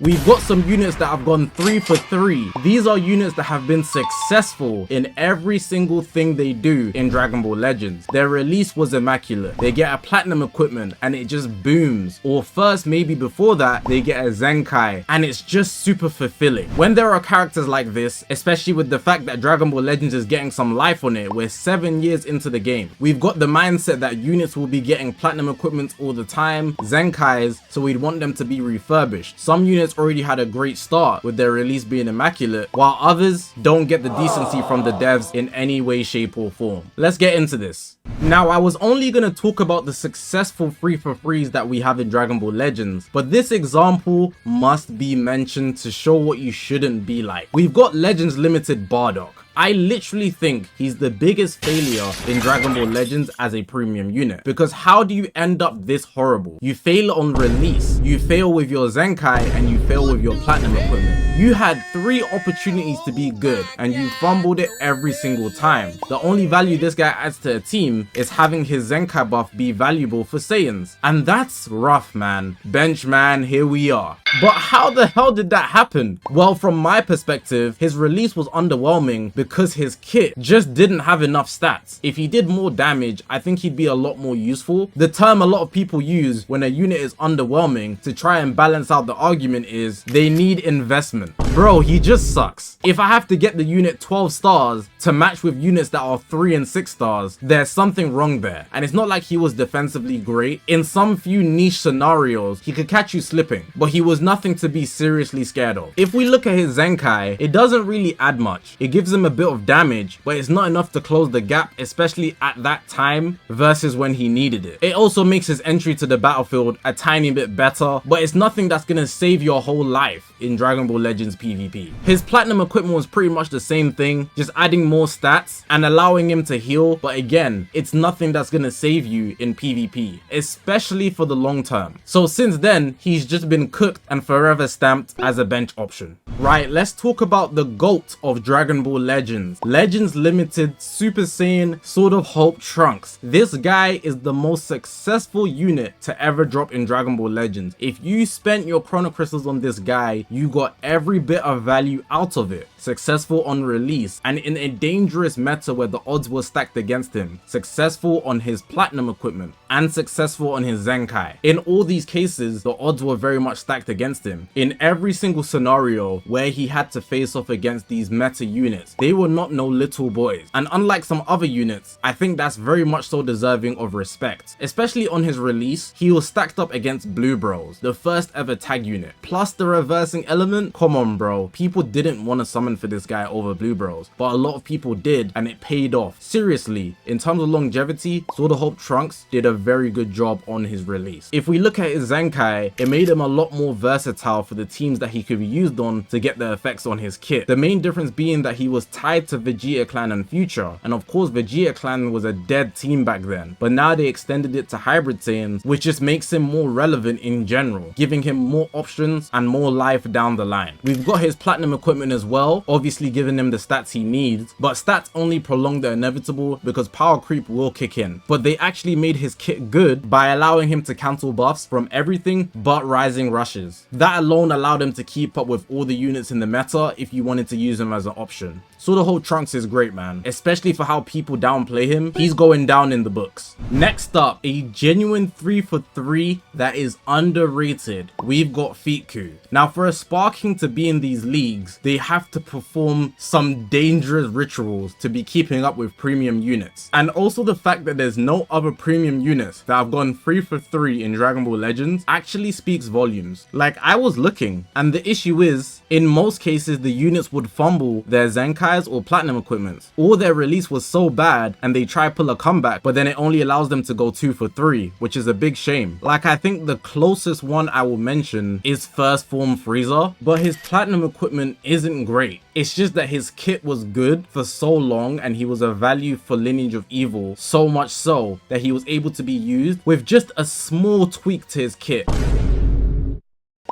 We've got some units that have gone 3 for 3. These are units that have been successful in every single thing they do in Dragon Ball Legends. Their release was immaculate. They get a platinum equipment and it just booms. Or first, maybe before that, they get a Zenkai and it's just super fulfilling. When there are characters like this, especially with the fact that Dragon Ball Legends is getting some life on it, we're 7 years into the game. We've got the mindset that units will be getting platinum equipment all the time, Zenkais, so we'd want them to be refurbished. Some units already had a great start with their release being immaculate, while others don't get the decency from the devs in any way, shape or form. Let's get into this. Now, I was only going to talk about the successful 3 for 3s that we have in Dragon Ball Legends, but this example must be mentioned to show what you shouldn't be like. We've got Legends Limited Bardock. I literally think he's the biggest failure in Dragon Ball Legends as a premium unit, because how do you end up this horrible? You fail on release, you fail with your Zenkai, and you fail with your platinum equipment. You had 3 opportunities to be good and you fumbled it every single time. The only value this guy adds to a team is having his Zenkai buff be valuable for Saiyans, and that's rough, man. Bench man, here we are. But how the hell did that happen? Well, from my perspective, his release was underwhelming because his kit just didn't have enough stats. If he did more damage, I think he'd be a lot more useful. The term a lot of people use when a unit is underwhelming to try and balance out the argument is they need investment. Bro, he just sucks. If I have to get the unit 12 stars to match with units that are 3 and 6 stars, there's something wrong there. And it's not like he was defensively great. In some few niche scenarios, he could catch you slipping, but he was nothing to be seriously scared of. If we look at his Zenkai, it doesn't really add much. It gives him a bit of damage, but it's not enough to close the gap, especially at that time versus when he needed it. It also makes his entry to the battlefield a tiny bit better, but it's nothing that's gonna save your whole life in Dragon Ball Legends PvP. His platinum equipment was pretty much the same thing, just adding more stats and allowing him to heal, but again, it's nothing that's gonna save you in PvP, especially for the long term. So since then, he's just been cooked and forever stamped as a bench option. Right, let's talk about the GOAT of Dragon Ball Legends. Legends Limited Super Saiyan Sword of Hope Trunks. This guy is the most successful unit to ever drop in Dragon Ball Legends. If you spent your Chrono Crystals on this guy, you got every bit of value out of it. Successful on release and in a dangerous meta where the odds were stacked against him. Successful on his platinum equipment and successful on his Zenkai. In all these cases, the odds were very much stacked against him. In every single scenario where he had to face off against these meta units, they were not no little boys. And unlike some other units, I think that's very much so deserving of respect. Especially on his release, he was stacked up against Blue Bros, the first ever tag unit. Plus the reversing element, come on bro, people didn't want to summon for this guy over Blue Bros, but a lot of people did and it paid off. Seriously, in terms of longevity, Sword of Hope Trunks did a very good job on his release. If we look at his Zenkai, it made him a lot more versatile for the teams that he could be used on to get the effects on his kit. The main difference being that he was tied to Vegeta Clan and Future, and of course Vegeta Clan was a dead team back then, but now they extended it to Hybrid Saiyans, which just makes him more relevant in general, giving him more options and more life down the line. We've got his platinum equipment as well, obviously giving him the stats he needs, but stats only prolong the inevitable because power creep will kick in. But they actually made his kit good by allowing him to cancel buffs from everything but rising rushes. That alone allowed him to keep up with all the units in the meta if you wanted to use him as an option. Sword of Hope Trunks is great, man, especially for how people downplay him. He's going down in the books. Next up, a genuine 3 for 3 that is underrated. We've got Feetku. Now for a Sparking to be in these leagues, they have to perform some dangerous rituals to be keeping up with premium units. And also the fact that there's no other premium units that have gone 3 for 3 in Dragon Ball Legends actually speaks volumes. Like, I was looking, and the issue is, in most cases the units would fumble their Zenkai or platinum equipment, or their release was so bad and they try pull a comeback, but then it only allows them to go 2 for 3, which is a big shame. Like, I think the closest one I will mention is First Form Frieza, but his platinum equipment isn't great. It's just that his kit was good for so long and he was a value for Lineage of Evil, so much so that he was able to be used with just a small tweak to his kit.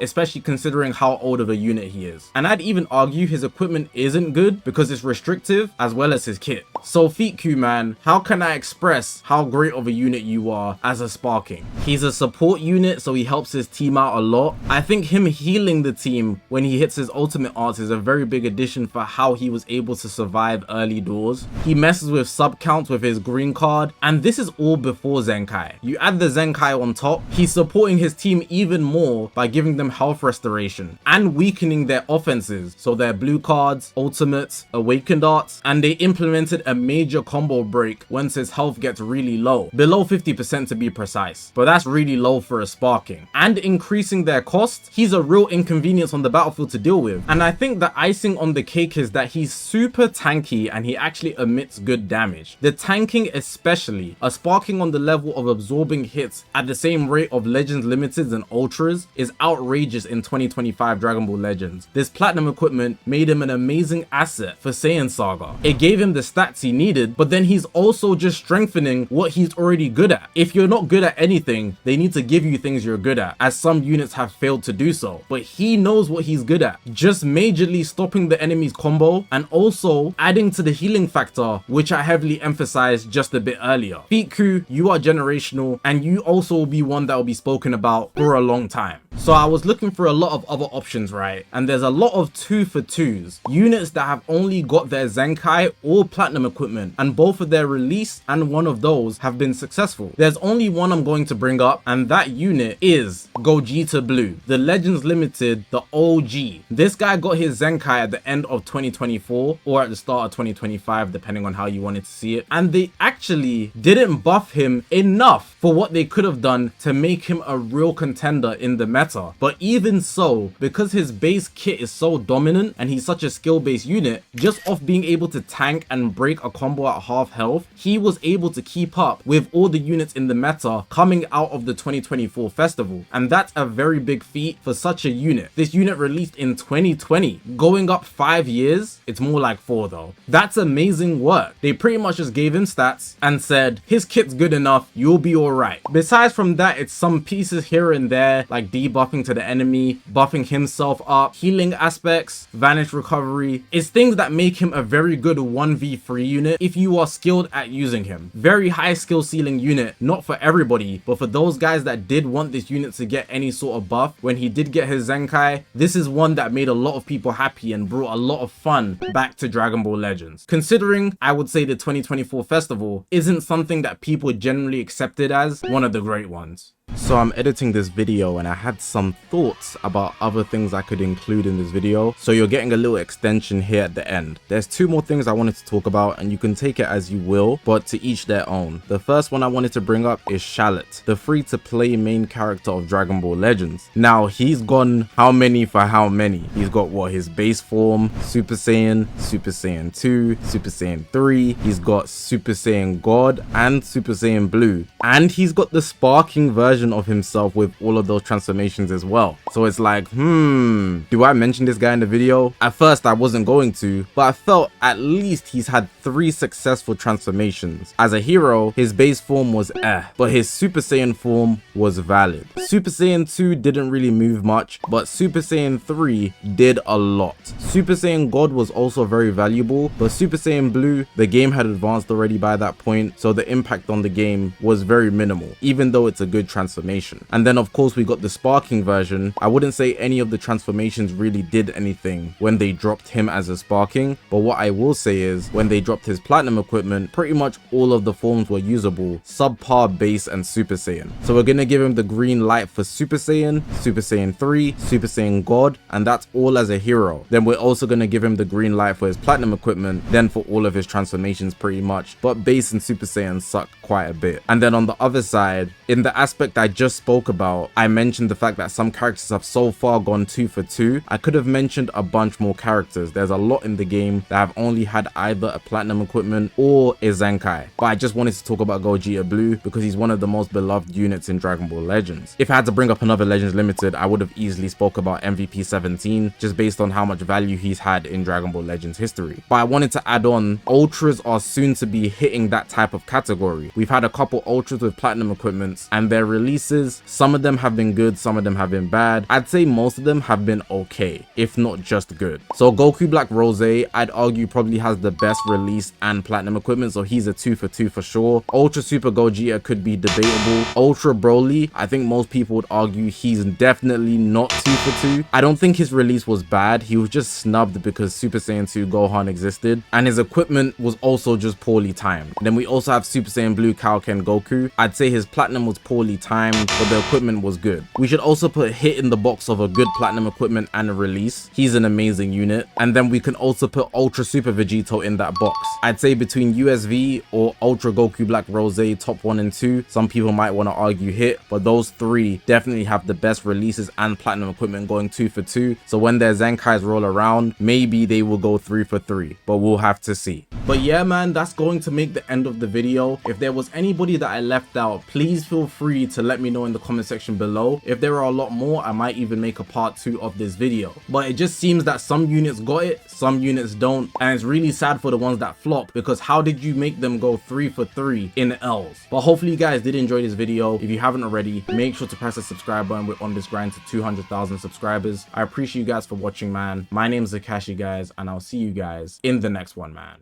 especially considering how old of a unit he is. And I'd even argue his equipment isn't good because it's restrictive as well as his kit. So Feetku, man, how can I express how great of a unit you are as a sparking? He's a support unit, so he helps his team out a lot. I think him healing the team when he hits his ultimate arts is a very big addition for how he was able to survive early doors. He messes with sub counts with his green card, and this is all before Zenkai. You add the Zenkai on top, he's supporting his team even more by giving them health restoration and weakening their offenses, so their blue cards, ultimates, awakened arts, and they implemented a major combo break once his health gets really low, below 50% to be precise, but that's really low for a sparking. And increasing their cost, he's a real inconvenience on the battlefield to deal with. And I think the icing on the cake is that he's super tanky and he actually emits good damage. The tanking especially, a sparking on the level of absorbing hits at the same rate of Legends Limiteds and Ultras is outrageous in 2025 Dragon Ball Legends. This platinum equipment made him an amazing asset for Saiyan Saga. It gave him the stats he needed, but then he's also just strengthening what he's already good at. If you're not good at anything, they need to give you things you're good at, as some units have failed to do so. But he knows what he's good at, just majorly stopping the enemy's combo and also adding to the healing factor, which I heavily emphasized just a bit earlier. Feetku, you are generational, and you also will be one that will be spoken about for a long time. So I was looking for a lot of other options, right? And there's a lot of 2 for 2s, units that have only got their Zenkai or platinum equipment, and both of their release and one of those have been successful. There's only one I'm going to bring up, and that unit is Gogeta Blue, the Legends Limited, the OG. This guy got his Zenkai at the end of 2024 or at the start of 2025, depending on how you wanted to see it, and they actually didn't buff him enough for what they could have done to make him a real contender in the meta. But even so, because his base kit is so dominant and he's such a skill-based unit, just off being able to tank and break a combo at half health, he was able to keep up with all the units in the meta coming out of the 2024 festival. And that's a very big feat for such a unit. This unit released in 2020, going up 5 years. It's more like 4 though. That's amazing work. They pretty much just gave him stats and said, his kit's good enough, you'll be alright. Besides from that, it's some pieces here and there, like debuffing to the enemy, buffing himself up, healing aspects, vanish recovery. It's things that make him a very good 1v3 unit if you are skilled at using him. Very high skill ceiling unit, not for everybody, but for those guys that did want this unit to get any sort of buff when he did get his Zenkai, this is one that made a lot of people happy and brought a lot of fun back to Dragon Ball Legends. Considering I would say the 2024 festival isn't something that people generally accepted as one of the great ones. So I'm editing this video and I had some thoughts about other things I could include in this video, so you're getting a little extension here at the end. There's 2 more things I wanted to talk about, and you can take it as you will, but to each their own. The first one I wanted to bring up is Shallot, the free-to-play main character of Dragon Ball Legends. Now he's gone how many for how many? He's got what, his base form, Super Saiyan, Super Saiyan 2, Super Saiyan 3, he's got Super Saiyan God and Super Saiyan Blue, and he's got the sparking version of himself with all of those transformations as well. So it's like, do I mention this guy in the video? At first I wasn't going to, but I felt at least he's had 3 successful transformations. As a hero, his base form was but his Super Saiyan form was valid. Super Saiyan 2 didn't really move much, but Super Saiyan 3 did a lot. Super Saiyan God was also very valuable, but Super Saiyan Blue, the game had advanced already by that point, so the impact on the game was very minimal, even though it's a good transformation. And then of course we got the sparking version. I wouldn't say any of the transformations really did anything when they dropped him as a sparking, but what I will say is when they dropped his platinum equipment, pretty much all of the forms were usable, subpar base and Super Saiyan. So we're gonna give him the green light for Super Saiyan, Super Saiyan 3, Super Saiyan God, and that's all as a hero. Then we're also gonna give him the green light for his platinum equipment, then for all of his transformations pretty much, but base and Super Saiyan suck quite a bit. And then on the other side, in the aspect I just spoke about, I mentioned the fact that some characters have so far gone 2 for 2. I could have mentioned a bunch more characters. There's a lot in the game that have only had either a platinum equipment or a Zenkai, but I just wanted to talk about Gogeta Blue because he's one of the most beloved units in Dragon Ball Legends. If I had to bring up another Legends Limited, I would have easily spoke about MVP 17 just based on how much value he's had in Dragon Ball Legends history. But I wanted to add on, Ultras are soon to be hitting that type of category. We've had a couple Ultras with platinum equipments and their release releases, some of them have been good, some of them have been bad. I'd say most of them have been okay, if not just good. So Goku Black Rose, I'd argue probably has the best release and platinum equipment, so he's a 2 for 2 for sure. Ultra Super Gogeta could be debatable. Ultra Broly, I think most people would argue he's definitely not 2 for 2. I don't think his release was bad, he was just snubbed because Super Saiyan 2 Gohan existed, and his equipment was also just poorly timed. Then we also have Super Saiyan Blue Kaioken Goku. I'd say his platinum was poorly timed, but the equipment was good. We should also put Hit in the box of a good platinum equipment and a release. He's an amazing unit. And then we can also put Ultra Super Vegito in that box. I'd say between USV or Ultra Goku Black Rose top 1 and 2, some people might want to argue Hit, but those three definitely have the best releases and platinum equipment going 2 for 2. So when their Zenkais roll around, maybe they will go 3 for 3, but we'll have to see. But yeah, man, that's going to make the end of the video. If there was anybody that I left out, please feel free to let me know in the comment section below. If there are a lot more, I might even make a part 2 of this video. But it just seems that some units got it, some units don't, and it's really sad for the ones that flop, because how did you make them go 3 for 3 in L's? But hopefully you guys did enjoy this video. If you haven't already, make sure to press the subscribe button. We're on this grind to 200,000 subscribers. I appreciate you guys for watching, man. My name is Zakashi, guys, and I'll see you guys in the next one, man.